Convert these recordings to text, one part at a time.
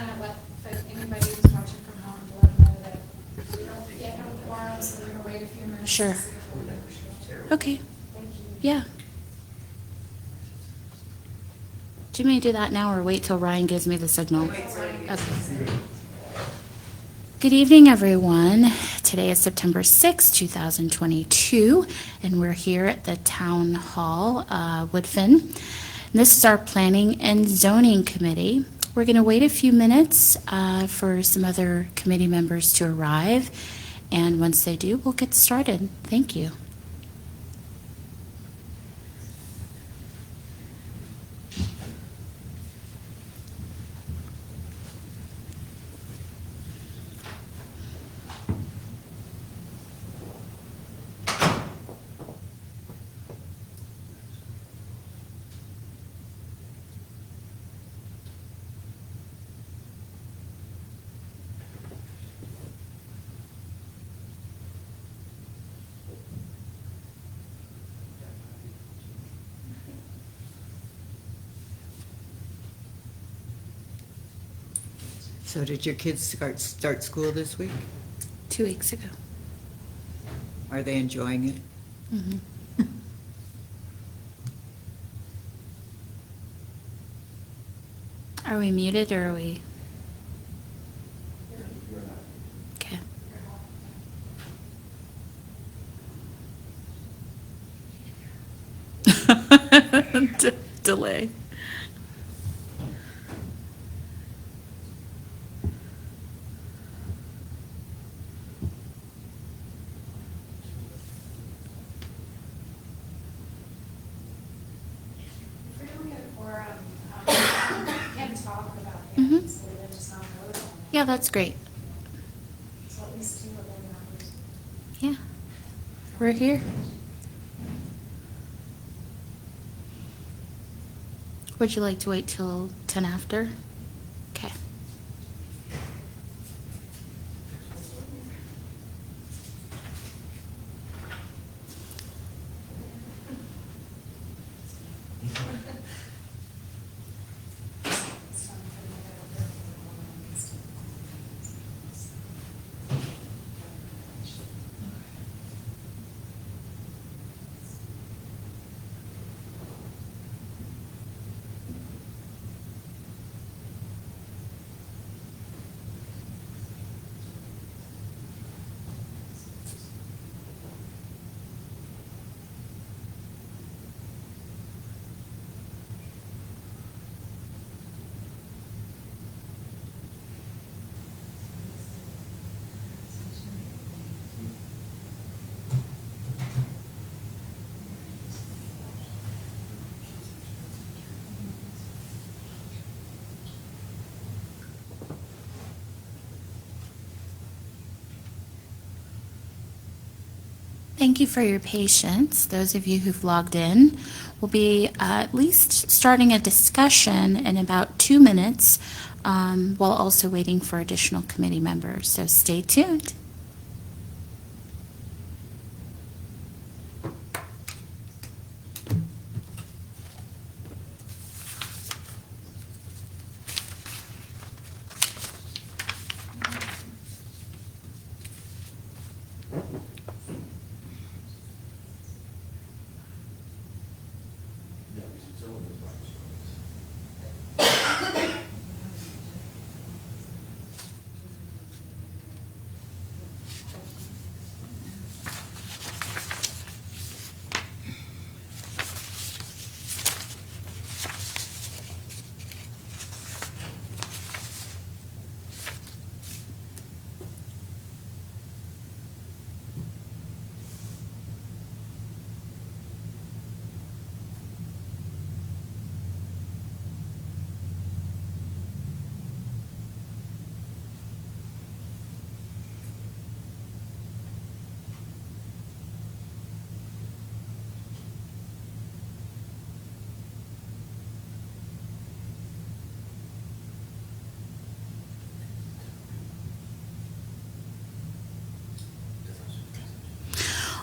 kind of let anybody who's watching from home to let them know that we don't yet have a quorum, so we're gonna wait a few minutes. Sure. to see if we'll show up. Okay, Thank you. yeah. Do you want me to do that now or wait till Ryan gives me the signal? Okay. Good evening, everyone. Today is September 6, 2022, and we're here at the Town Hall, Woodfin. And this is our Planning and Zoning Committee. We're going to wait a few minutes for some other committee members to arrive, and once they do, we'll get started. Thank you. So did your kids start school this week? 2 weeks ago. Are they enjoying it? Mhm. Are we muted or are we? Okay. Delay. If we don't get a quorum, we can talk about it, Mhm. so we can just not vote on it. Yeah, that's great. So at least two of them members. Yeah, we're here. Would you like to wait till 10 after? Okay. It's time for me to go there for the quorum. Thank you for your patience. Those of you who've logged in will be at least starting a discussion in about 2 minutes while also waiting for additional committee members. So stay tuned.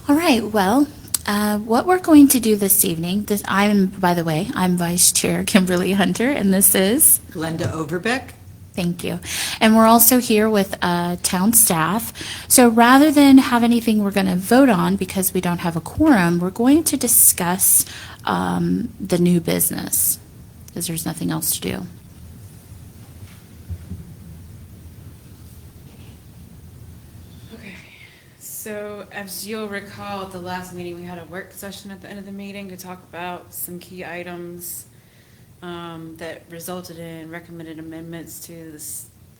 All right, well, what we're going to do this evening, by the way, I'm Vice Chair Kimberly Hunter, and this is, Glenda Overbeck? Thank you. And we're also here with town staff. So rather than have anything we're going to vote on because we don't have a quorum, we're going to discuss the new business because there's nothing else to do. Okay, so as you'll recall, at the last meeting, we had a work session at the end of the meeting to talk about some key items that resulted in recommended amendments to the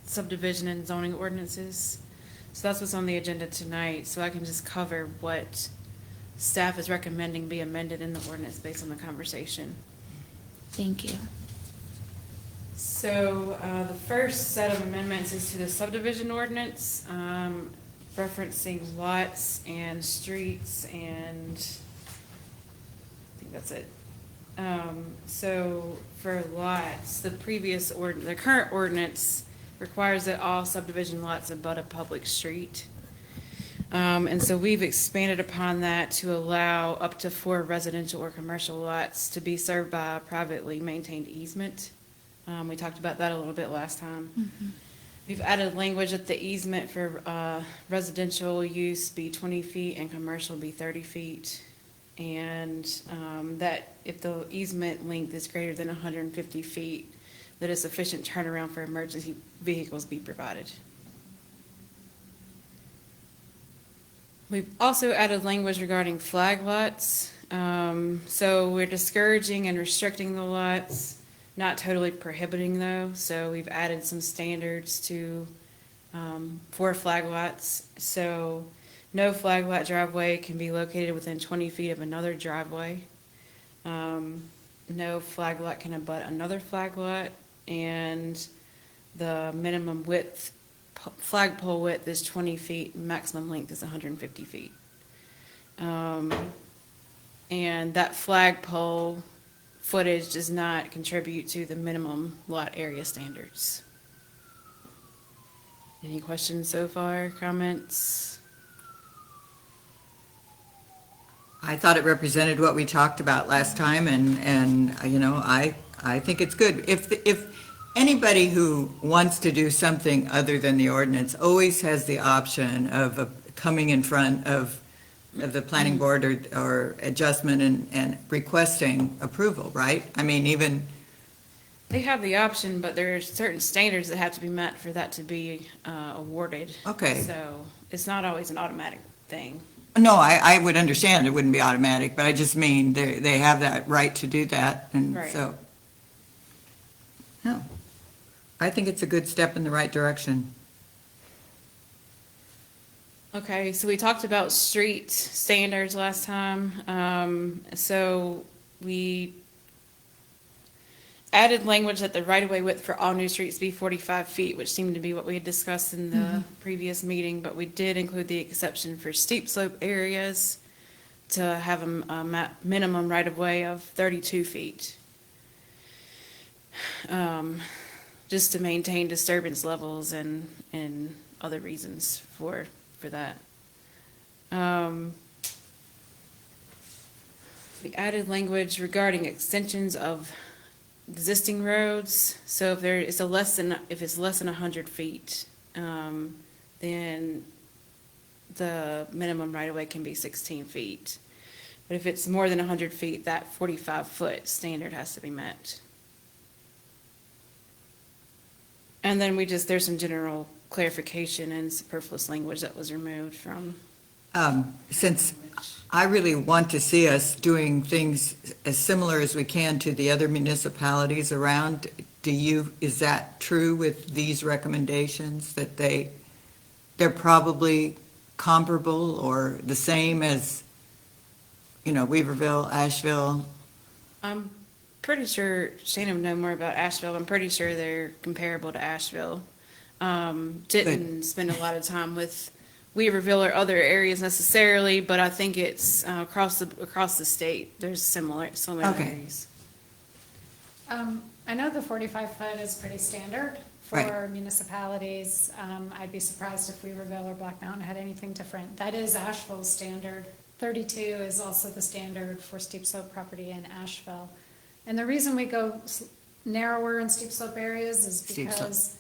subdivision and zoning ordinances. So that's what's on the agenda tonight, so I can just cover what staff is recommending be amended in the ordinance based on the conversation. Thank you. So the first set of amendments is to the subdivision ordinance, referencing lots and streets, and I think that's it. So for lots, the current ordinance requires that all subdivision lots abut a public street. And so we've expanded upon that to allow up to 4 residential or commercial lots to be served by a privately maintained easement. We talked about that a little bit last time. Mm-hmm. We've added language that the easement for residential use be 20 feet and commercial be 30 feet. And that if the easement length is greater than 150 feet, that a sufficient turnaround for emergency vehicles be provided. We've also added language regarding flag lots. So we're discouraging and restricting the lots, not totally prohibiting though. So we've added some standards for flag lots. So no flag lot driveway can be located within 20 feet of another driveway. No flag lot can abut another flag lot, and the minimum width, flagpole width is 20 feet, maximum length is 150 feet. And that flagpole footage does not contribute to the minimum lot area standards. Any questions so far, comments? I thought it represented what we talked about last time, and you know, I think it's good. If anybody who wants to do something other than the ordinance always has the option of coming in front of the planning board or adjustment and requesting approval, right? I mean, even... They have the option, but there are certain standards that have to be met for that to be awarded. Okay. So it's not always an automatic thing. No, I would understand it wouldn't be automatic, but I just mean they have that right to do that, and Right. so... No, I think it's a good step in the right direction. Okay, so we talked about street standards last time. So we added language that the right-of-way width for all new streets be 45 feet, which seemed to be what we had discussed in the previous meeting, but we did include the exception for steep slope areas to have a minimum right-of-way of 32 feet. Just to maintain disturbance levels and other reasons for that. We added language regarding extensions of existing roads. So if it's less than 100 feet, then the minimum right of way can be 16 feet. But if it's more than 100 feet, that 45-foot standard has to be met. And then there's some general clarification and superfluous language that was removed from. Since I really want to see us doing things as similar as we can to the other municipalities around, is that true with these recommendations, that they're probably comparable or the same as, Weaverville, Asheville? I'm pretty sure Shannon would know more about Asheville. I'm pretty sure they're comparable to Asheville. Didn't spend a lot of time with Weaverville or other areas necessarily, but I think it's across the state. There's similarities. I know the 45-foot is pretty standard for Right. municipalities. I'd be surprised if Weaverville or Black Mountain had anything different. That is Asheville's standard. 32 is also the standard for steep slope property in Asheville. And the reason we go narrower in steep slope areas is Steep slope. because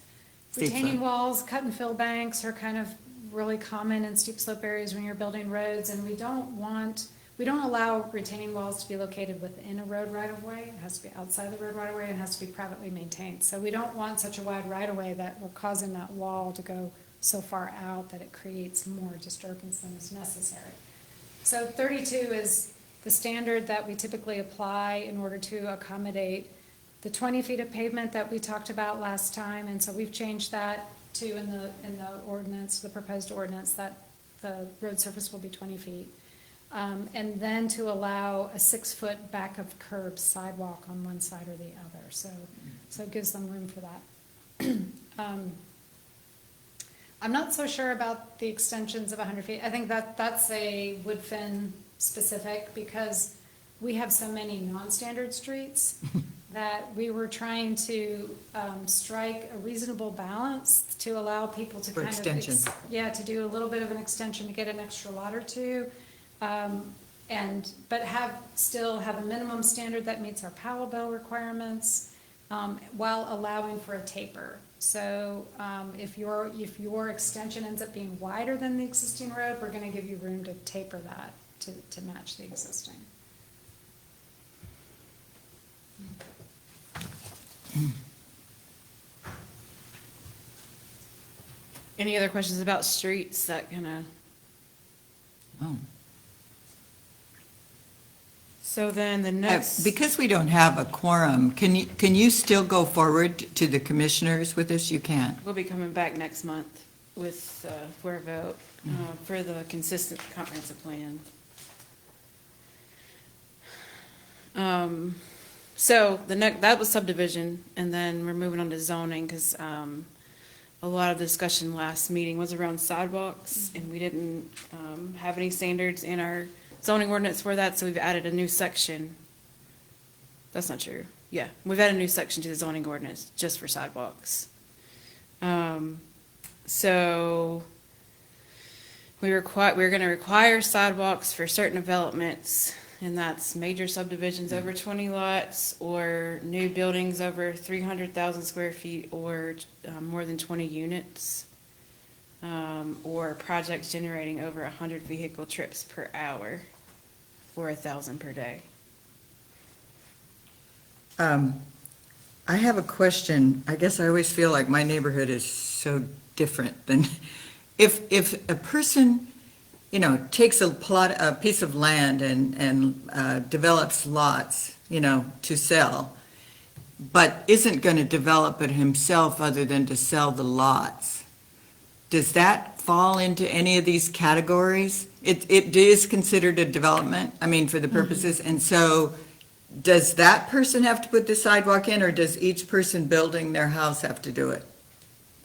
steep Retaining slope. walls, cut and fill banks are kind of really common in steep slope areas when you're building roads, and we don't allow retaining walls to be located within a road right of way. It has to be outside the road right of way, and it has to be privately maintained. So we don't want such a wide right of way that we're causing that wall to go so far out that it creates more disturbance than is necessary. So 32 is the standard that we typically apply in order to accommodate the 20 feet of pavement that we talked about last time, and so we've changed that to in the ordinance, the proposed ordinance, that the road surface will be 20 feet. And then to allow a 6-foot back of curb sidewalk on one side or the other, so it gives them room for that. I'm not so sure about the extensions of 100 feet. I think that's a Woodfin specific, because we have so many non-standard streets that we were trying to strike a reasonable balance to allow people to For kind extension. of, to do a little bit of an extension to get an extra lot or two. But still have a minimum standard that meets our Powell Bill requirements, while allowing for a taper. So, if your extension ends up being wider than the existing road, we're gonna give you room to taper that to match the existing. Any other questions about streets that kind of? Oh. So then the next. Because we don't have a quorum, can you still go forward to the commissioners with this? You can. We'll be coming back next month with, for a vote, for the consistent comprehensive plan. So that was subdivision, and then we're moving on to zoning, because, a lot of discussion last meeting was around sidewalks, and we didn't, have any standards in our zoning ordinance for that, so we've added a new section. That's not true. Yeah, we've added a new section to the zoning ordinance just for sidewalks. So we're gonna require sidewalks for certain developments, and that's major subdivisions over 20 lots, or new buildings over 300,000 square feet, or more than 20 units, or projects generating over 100 vehicle trips per hour, or 1,000 per day. I have a question. I guess I always feel like my neighborhood is so different than, if a person, takes a piece of land and develops lots, to sell, but isn't going to develop it himself other than to sell the lots, does that fall into any of these categories? It is considered a development, for the purposes, and so does that person have to put the sidewalk in, or does each person building their house have to do it?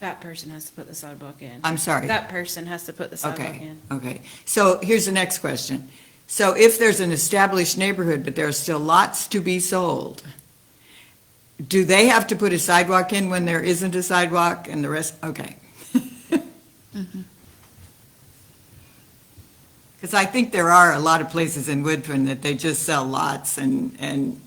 That person has to put the sidewalk in. I'm sorry. That person has to put the sidewalk in. Okay. So here's the next question. So if there's an established neighborhood, but there are still lots to be sold, do they have to put a sidewalk in when there isn't a sidewalk and the rest? Okay. Because I think there are a lot of places in Woodfin that they just sell lots and.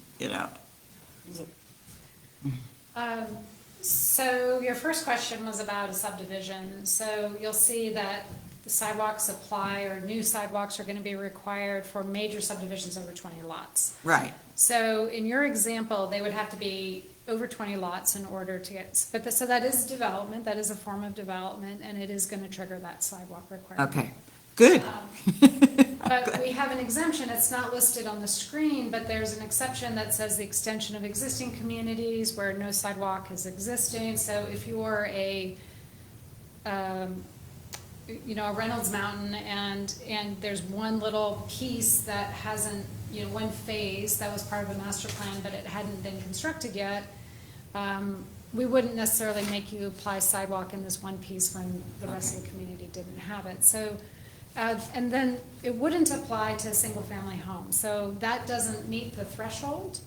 So your first question was about a subdivision. So you'll see that the sidewalks apply, or new sidewalks are going to be required for major subdivisions over 20 lots. Right. So in your example, they would have to be over 20 lots in order to get, so that is development, that is a form of development, and it is going to trigger that sidewalk requirement. Okay, good. But we have an exemption, it's not listed on the screen, but there's an exception that says the extension of existing communities where no sidewalk is existing. So if you're a Reynolds Mountain and there's one little piece that hasn't, one phase that was part of the master plan, but it hadn't been constructed yet, we wouldn't necessarily make you apply sidewalk in this one piece when the rest of the community didn't have it. So. And then it wouldn't apply to a single-family home, so that doesn't meet the threshold.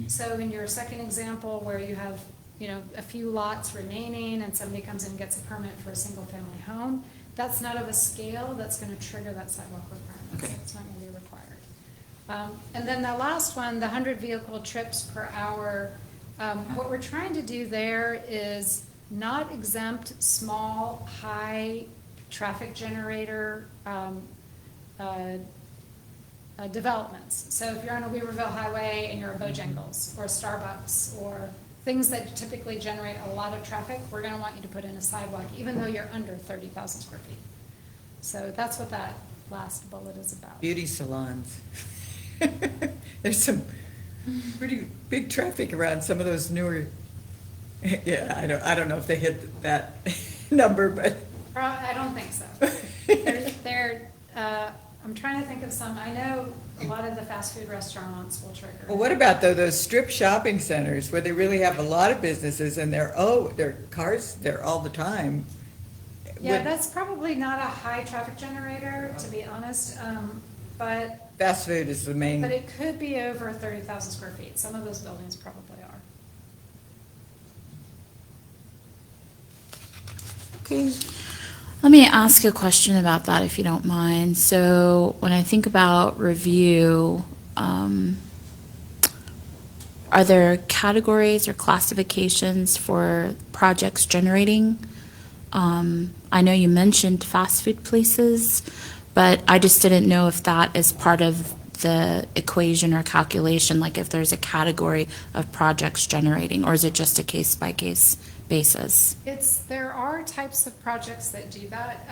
So in your second example, where you have, a few lots remaining and somebody comes in and gets a permit for a single-family home, that's not of a scale that's going to trigger that sidewalk requirement. Okay. So it's not going to be required. And then the last one, the 100 vehicle trips per hour, what we're trying to do there is not exempt small, high traffic generator developments. So if you're on a Weaverville Highway and you're a Bojangles or a Starbucks or things that typically generate a lot of traffic, we're gonna want you to put in a sidewalk, even though you're under 30,000 square feet. So that's what that last bullet is about. Beauty salons. There's some pretty big traffic around some of those newer, yeah, I don't know if they hit that number, but. I don't think so. I'm trying to think of some, I know a lot of the fast food restaurants will trigger. Well, what about though, those strip shopping centers where they really have a lot of businesses and their cars there all the time? Yeah, that's probably not a high traffic generator, to be honest, but Fast food is the main. it could be over 30,000 square feet. Some of those buildings probably are. Okay. Let me ask a question about that, if you don't mind. So when I think about review, are there categories or classifications for projects generating? I know you mentioned fast food places, but I just didn't know if that is part of the equation or calculation, like if there's a category of projects generating, or is it just a case-by-case basis? There are types of projects that do that.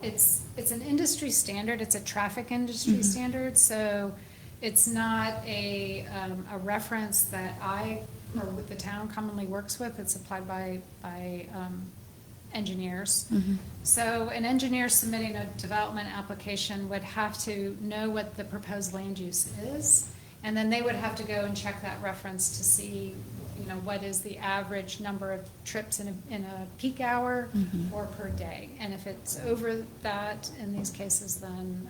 It's an industry standard, it's a traffic industry standard, so it's not a reference that or the town commonly works with. It's applied by engineers. So an engineer submitting a development application would have to know what the proposed land use is, and then they would have to go and check that reference to see, what is the average number of trips in a peak hour or per day. And if it's over that in these cases, then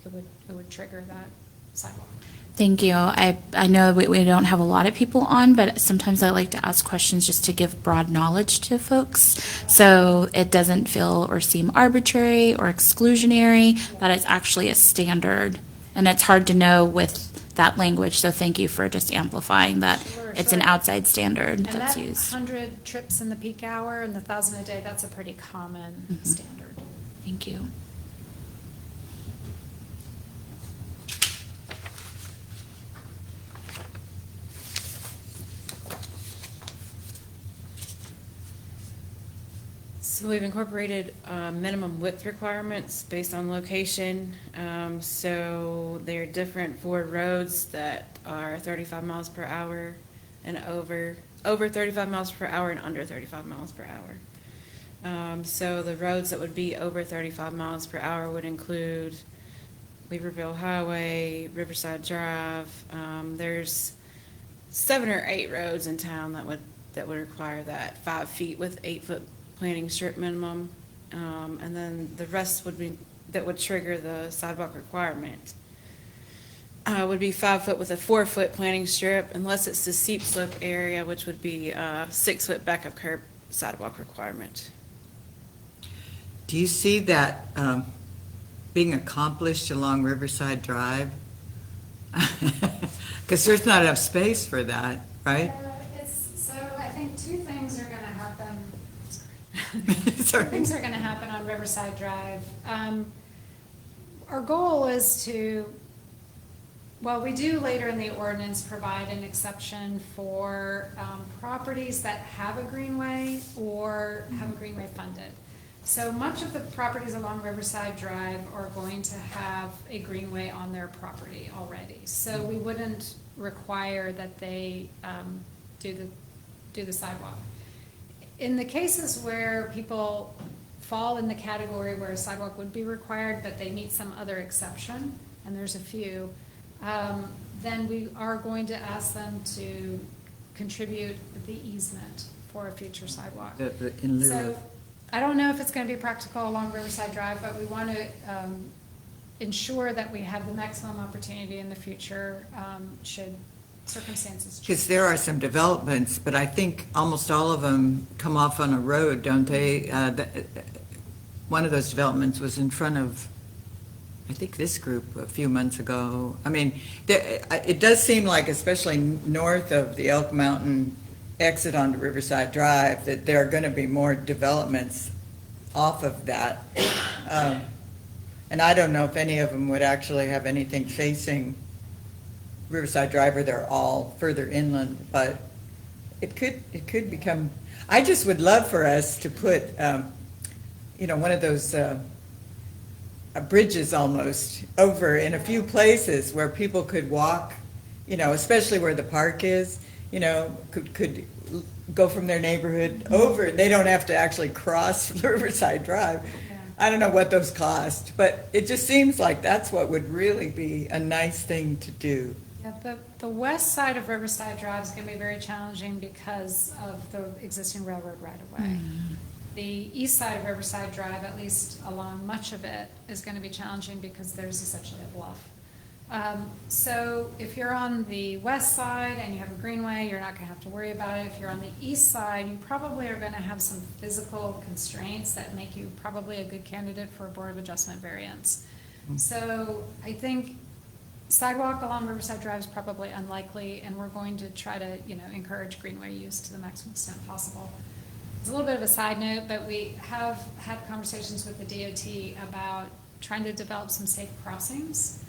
it would trigger that sidewalk. Thank you. I know we don't have a lot of people on, but sometimes I like to ask questions just to give broad knowledge to folks, so it doesn't feel or seem arbitrary or exclusionary, that it's actually a standard. And it's hard to know with that language, so thank you for just amplifying that. Sure, it's sure. an outside standard And that's that used. 100 trips in the peak hour and the 1,000 a day, that's a pretty common standard. Thank you. So we've incorporated minimum width requirements based on location. So they're different for roads that are 35 miles per hour and over 35 miles per hour and under 35 miles per hour. So the roads that would be over 35 miles per hour would include Weaverville Highway, Riverside Drive. There's 7 or 8 roads in town that would require that 5 feet with 8-foot planting strip minimum, and then the rest that would trigger the sidewalk requirement would be 5 foot with a 4-foot planting strip, unless it's the steep slope area, which would be a 6-foot backup curb sidewalk requirement. Do you see that being accomplished along Riverside Drive? Because there's not enough space for that, right? So I think two things are going to happen. Sorry. Things are going to happen on Riverside Drive. Our goal is we do later in the ordinance provide an exception for properties that have a greenway or have a greenway funded. So much of the properties along Riverside Drive are going to have a greenway on their property already. So we wouldn't require that they do the sidewalk. In the cases where people fall in the category where a sidewalk would be required, but they meet some other exception, and there's a few, then we are going to ask them to contribute the easement for a future sidewalk. In lieu So of, I don't know if it's going to be practical along Riverside Drive, but we want to ensure that we have the maximum opportunity in the future should circumstances change. because there are some developments, but I think almost all of them come off on a road, don't they? One of those developments was in front of, I think, this group a few months ago. I mean, it does seem like, especially north of the Elk Mountain exit onto Riverside Drive, that there are going to be more developments off of that. Um, And I don't know if any of them would actually have anything facing Riverside Drive, or they're all further inland, but it could become, I just would love for us to put, one of those bridges almost over in a few places where people could walk, especially where the park is, could go from their neighborhood over. They don't have to actually cross Riverside Drive. I don't know what those cost, but it just seems like that's what would really be a nice thing to do. Yeah, the west side of Riverside Drive is gonna be very challenging because of the existing railroad right-of-way. The east side of Riverside Drive, at least along much of it, is gonna be challenging because there's essentially a bluff. So if you're on the west side and you have a greenway, you're not gonna have to worry about it. If you're on the east side, you probably are gonna have some physical constraints that make you probably a good candidate for a Board of Adjustment variance. So I think sidewalk along Riverside Drive is probably unlikely, and we're going to try to, encourage greenway use to the maximum extent possible. It's a little bit of a side note, but we have had conversations with the DOT about trying to develop some safe crossings.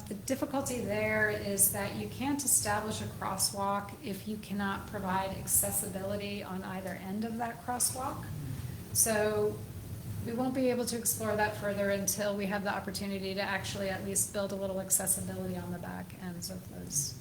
The difficulty there is that you can't establish a crosswalk if you cannot provide accessibility on either end of that crosswalk. So we won't be able to explore that further until we have the opportunity to actually at least build a little accessibility on the back ends of those.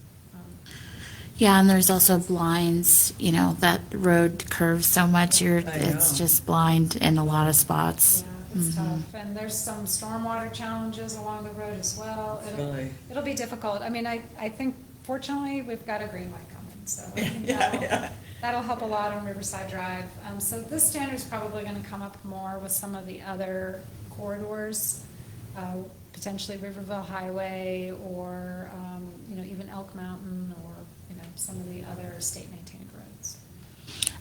Yeah, and there's also blinds, that road curves so much, it's know. just blind in a lot of spots. Yeah, it's tough, and there's some stormwater challenges along the road as well. Really? It'll be difficult. I mean, I think fortunately, we've got a greenway coming, so I think Yeah. that'll help a lot on Riverside Drive. So this standard's probably gonna come up more with some of the other corridors, potentially Riverville Highway, or, even Elk Mountain, or, some of the other state maintained roads.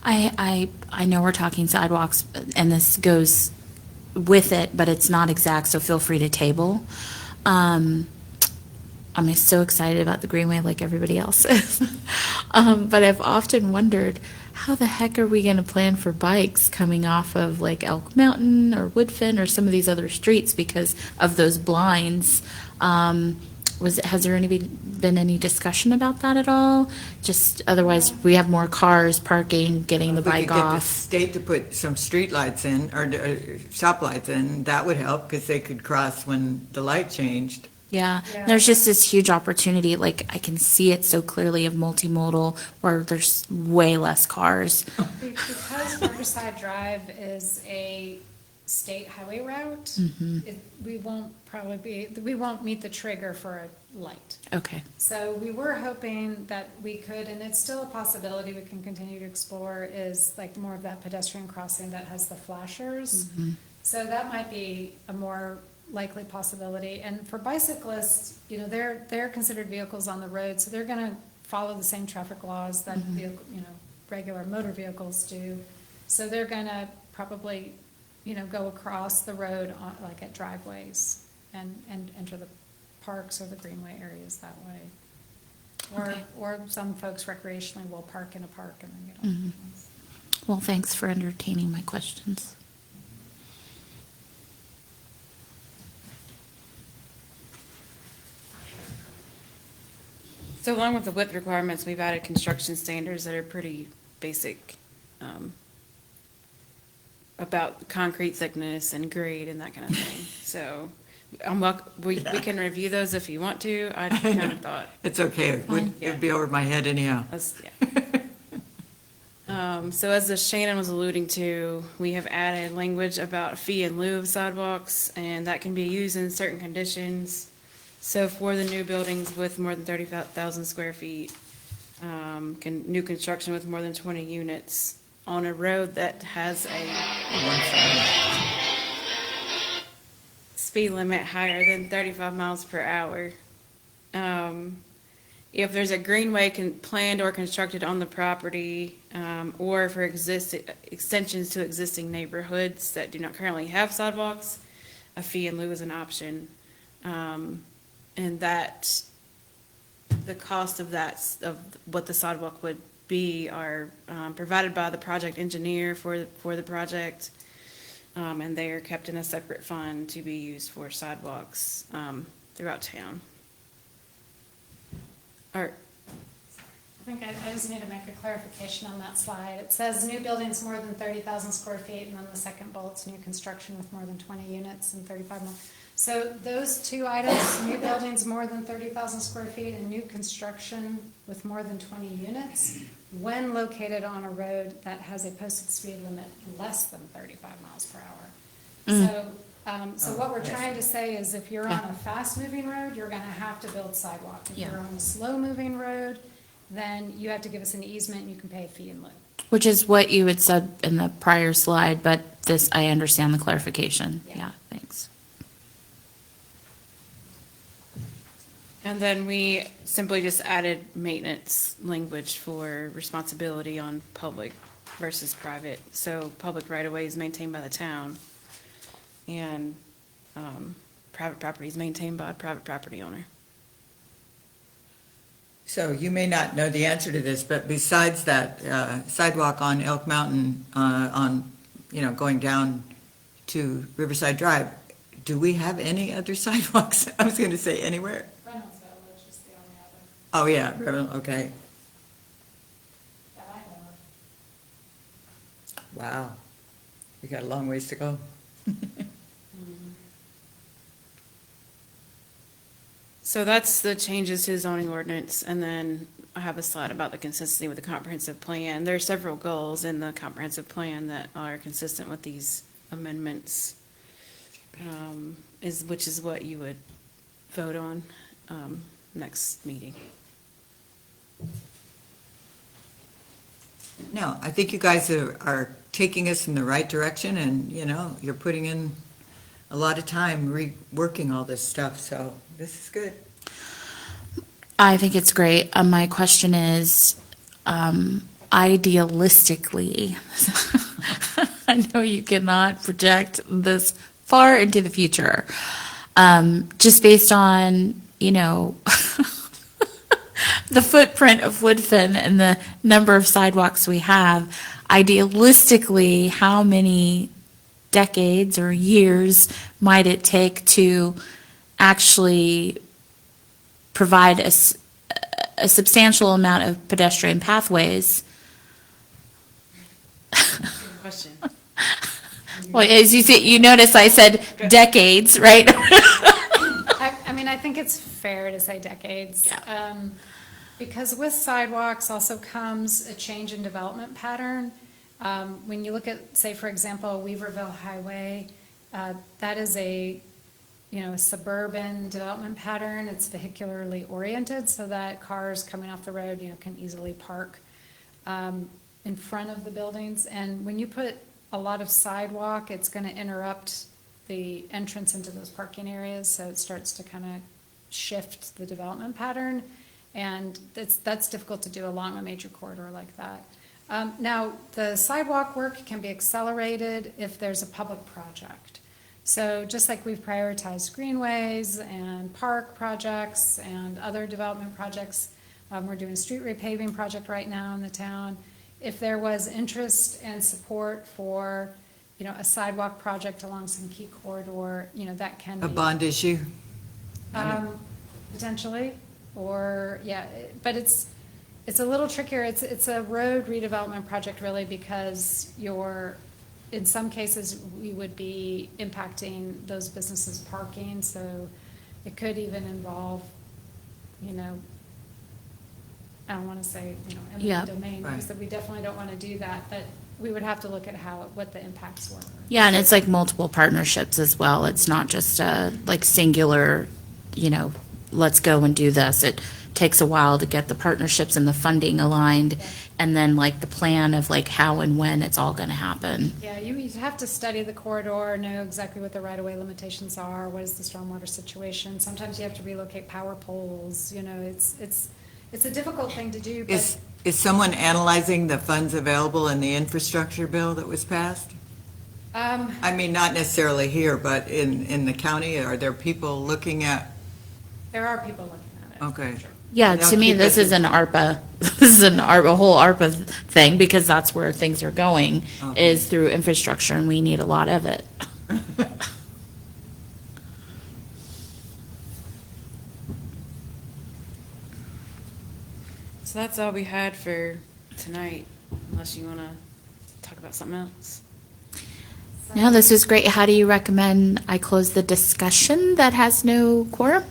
I know we're talking sidewalks, and this goes with it, but it's not exact, so feel free to table. I'm so excited about the Greenway like everybody else is. But I've often wondered, how the heck are we going to plan for bikes coming off of like Elk Mountain or Woodfin or some of these other streets because of those blinds? Has there been any discussion about that at all? Just otherwise, we have more cars parking, getting the If we bike could get the off. state to put some street lights in, or stop lights in, that would help, because they could cross when the light changed. Yeah, Yeah. there's just this huge opportunity, like I can see it so clearly of multimodal where there's way less cars. Because Riverside Drive is a state highway route, Mm-hmm. we won't meet the trigger for a light. Okay, So we were hoping that we could, and it's still a possibility we can continue to explore, is like more of that pedestrian crossing that has the flashers. So that might be a more likely possibility. And for bicyclists, they're considered vehicles on the road, so they're gonna follow the same traffic laws that regular motor vehicles do. So they're gonna probably, go across the road on, like at driveways, and enter the parks or the greenway areas that way. Okay. Or some folks recreationally will park in a park and then get on. well, thanks for entertaining my questions. So along with the width requirements, we've added construction standards that are pretty basic, about concrete thickness and grade and that kind of thing. So we can review those if you want to. I kind of thought, It's okay, it'd be over my head anyhow. yeah. So as Shannon was alluding to, we have added language about fee in lieu of sidewalks, and that can be used in certain conditions. So for the new buildings with more than 30,000 square feet, new construction with more than 20 units on a road that has a speed limit higher than 35 miles per hour. If there's a greenway planned or constructed on the property, or for extensions to existing neighborhoods that do not currently have sidewalks, a fee in lieu is an option. And that, the cost of that, of what the sidewalk would B are provided by the project engineer for the project, and they are kept in a separate fund to be used for sidewalks throughout town. Or, I think I just need to make a clarification on that slide. It says new buildings more than 30,000 square feet, and then the second bullet's new construction with more than 20 units and 35 more. So those two items, new buildings more than 30,000 square feet and new construction with more than 20 units, when located on a road that has a posted speed limit less than 35 miles per hour. So what we're trying to say is if you're on a fast-moving road, you're gonna have to build sidewalk. If Yeah. you're on a slow-moving road, then you have to give us an easement and you can pay a fee in lieu. Which is what you had said in the prior slide, but this, I understand the clarification. Yeah. Yeah, thanks. and then we simply just added maintenance language for responsibility on public versus private. So public right-of-way is maintained by the town, and private property is maintained by a private property owner. So you may not know the answer to this, but besides that sidewalk on Elk Mountain, going down to Riverside Drive, do we have any other sidewalks? I was going to say anywhere. Reynolds Village is the only other Oh, yeah, okay. that I know of. Wow. We got a long ways to go. So that's the changes to the zoning ordinance, and then I have a slide about the consistency with the comprehensive plan. There are several goals in the comprehensive plan that are consistent with these amendments, which is what you would vote on next meeting. No, I think you guys are taking us in the right direction, and, you're putting in a lot of time reworking all this stuff, so this is good. I think it's great. My question is, idealistically, I know you cannot project this far into the future, just based on, the footprint of Woodfin and the number of sidewalks we have, idealistically, how many decades or years might it take to actually provide a substantial amount of pedestrian pathways? Good question. Well, as you see, you notice I said decades, right? I mean, I think it's fair to say decades. Because with sidewalks also comes a change in development pattern. When you look at, say, for example, Weaverville Highway, that is a suburban development pattern. It's vehicularly oriented so that cars coming off the road, can easily park in front of the buildings. And when you put a lot of sidewalk, it's going to interrupt the entrance into those parking areas, so it starts to kind of shift the development pattern. And that's difficult to do along a major corridor like that. Now, the sidewalk work can be accelerated if there's a public project. So just like we've prioritized greenways and park projects and other development projects, we're doing a street repaving project right now in the town. If there was interest and support for, a sidewalk project along some key corridor, that can be. A bond issue? Potentially, or, but it's a little trickier. It's a road redevelopment project really, because in some cases, we would be impacting those businesses' parking, so it could even involve, I don't want to say, eminent domain, because we definitely don't want to do that, but we would have to look at what the impacts were. Yeah, and it's like multiple partnerships as well. It's not just a singular, let's go and do this. It takes a while to get the partnerships and the funding aligned, and then the plan of how and when it's all going to happen. Yeah, you have to study the corridor, know exactly what the right-of-way limitations are, what is the stormwater situation. Sometimes you have to relocate power poles, it's a difficult thing to do, but. Is someone analyzing the funds available in the infrastructure bill that was passed? I mean, not necessarily here, but in the county, are there people looking at? There are people looking at it. Okay. for sure. Yeah, They'll to me, keep this us is an ARPA, this is a whole ARPA thing, because that's where things are going, Okay. is through infrastructure, and we need a lot of it. So that's all we had for tonight, unless you want to talk about something else. No, this was great. How do you recommend I close the discussion that has no quorum?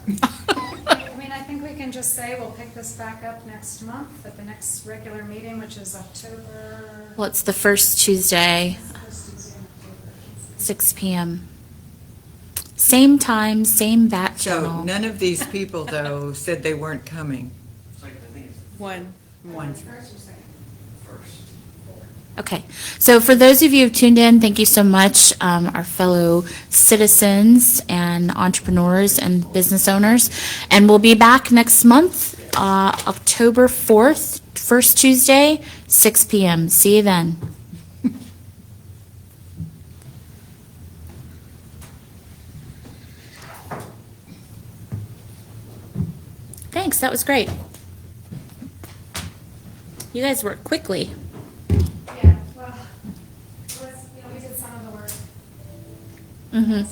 I mean, I think we can just say we'll pick this back up next month at the next regular meeting, which is October. Well, it's the first Tuesday, First Tuesday in October. 6 PM. Same time, same bat So channel. none of these people, though, said they weren't coming. One. First or second? Okay, so for those of you who tuned in, thank you so much, our fellow citizens and entrepreneurs and business owners. And we'll be back next month, October 4th, first Tuesday, 6 PM. See you then. Thanks, that was great. You guys work quickly. Yeah, well, we did some of the work. Mm-hmm.